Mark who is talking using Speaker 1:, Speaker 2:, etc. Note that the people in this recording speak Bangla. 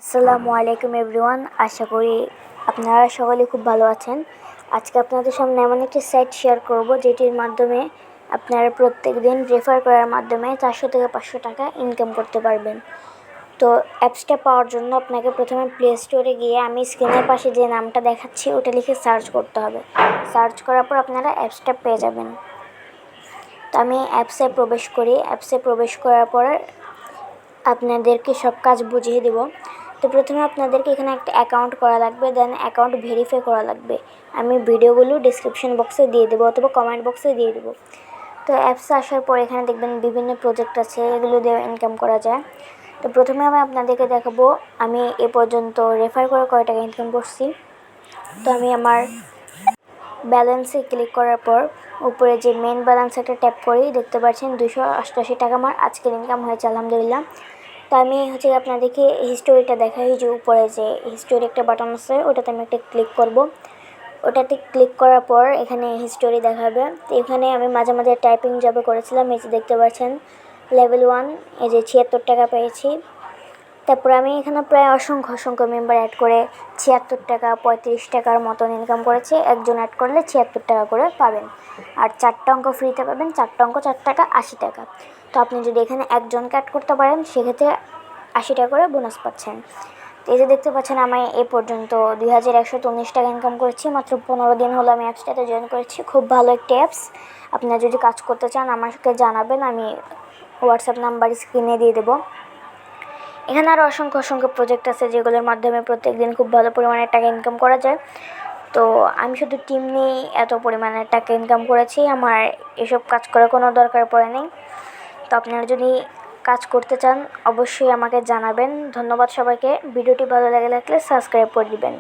Speaker 1: আসসালামু আলাইকুম এভরিওয়ান, আশা করি আপনারা সকলে খুব ভালো আছেন। আজকে আপনাদের সামনে এমন একটি সাইট শেয়ার করব যেটির মাধ্যমে আপনারা প্রত্যেক দিন রেফার করার মাধ্যমে 400 থেকে 500 টাকা ইনকাম করতে পারবেন। তো অ্যাপসটা পাওয়ার জন্য আপনাকে প্রথমে প্লে স্টোরে গিয়ে আমি স্ক্রিনের পাশে যে নামটা দেখাচ্ছি ওটা লিখে সার্চ করতে হবে। সার্চ করার পর আপনারা অ্যাপসটা পেয়ে যাবেন। তো আমি অ্যাপসে প্রবেশ করি। অ্যাপসে প্রবেশ করার পর আপনাদেরকে সব কাজ বুঝিয়ে দেব। তো প্রথমে আপনাদেরকে এখানে একটা অ্যাকাউন্ট করা লাগবে, দেন অ্যাকাউন্ট ভেরিফাই করা লাগবে। আমি ভিডিওগুলো ডিসক্রিপশন বক্সে দিয়ে দেবো অথবা কমেন্ট বক্সে দিয়ে দেবো। তো অ্যাপসে আসার পর এখানে দেখবেন বিভিন্ন প্রজেক্ট আছে, এগুলো দিয়ে ইনকাম করা যায়। তো প্রথমে আমি আপনাদেরকে দেখাবো আমি এ পর্যন্ত রেফার করে কয় টাকা ইনকাম করছি। তো আমি আমার ব্যালেন্সে ক্লিক করার পর উপরে যে মেন ব্যালেন্স একটা ট্যাপ করি, দেখতে পাচ্ছেন 288 টাকা আমার আজকের ইনকাম হয়েছে, আলহামদুলিল্লাহ। তো আমি আপনাদেরকে হিস্টোরিটা দেখাই। যে উপরে যে হিস্টোরি একটা বাটন আছে ওটাতে আমি একটা ক্লিক করব। ওটাতে ক্লিক করার পর এখানে হিস্টোরি দেখাবে। তো এখানে আমি মাঝে মাঝে টাইপিং জবে করেছিলাম, এই যে দেখতে পাচ্ছেন লেভেল 1, এই যে 76 টাকা পেয়েছি। তারপরে আমি এখানে প্রায় অসংখ্য মেম্বার অ্যাড করে 76 টাকা 35 টাকার মতন ইনকাম করেছি। একজন অ্যাড করলে 76 টাকা করে পাবেন, আর 4টা অঙ্ক ফ্রিতে পাবেন। 4টা অঙ্ক 4 টাকা 80 টাকা। তো আপনি যদি এখানে একজনকে অ্যাড করতে পারেন সেক্ষেত্রে 80 টাকা করে বোনাস পাচ্ছেন। তো এই যে দেখতে পাচ্ছেন আমি এ পর্যন্ত 2119 টাকা ইনকাম করেছি। মাত্র 15 দিন হলো আমি অ্যাপসটাতে জয়েন করেছি। খুব ভালো একটি অ্যাপস। আপনারা যদি কাজ করতে চান আমাকে জানাবেন, আমি হোয়াটসঅ্যাপ নাম্বার স্ক্রিনে দিয়ে দেবো। এখানে আরও অসংখ্য প্রজেক্ট আছে যেগুলোর মাধ্যমে প্রত্যেক দিন খুব ভালো পরিমাণের টাকা ইনকাম করা যায়। তো আমি শুধু টিম নিয়েই এত পরিমাণের টাকা ইনকাম করেছি, আমার এসব কাজ করার কোনো দরকার পড়ে নেই। তো আপনারা যদি কাজ করতে চান অবশ্যই আমাকে জানাবেন। ধন্যবাদ সবাইকে। ভিডিওটি ভালো লাগলে সাবস্ক্রাইব করে দিবেন।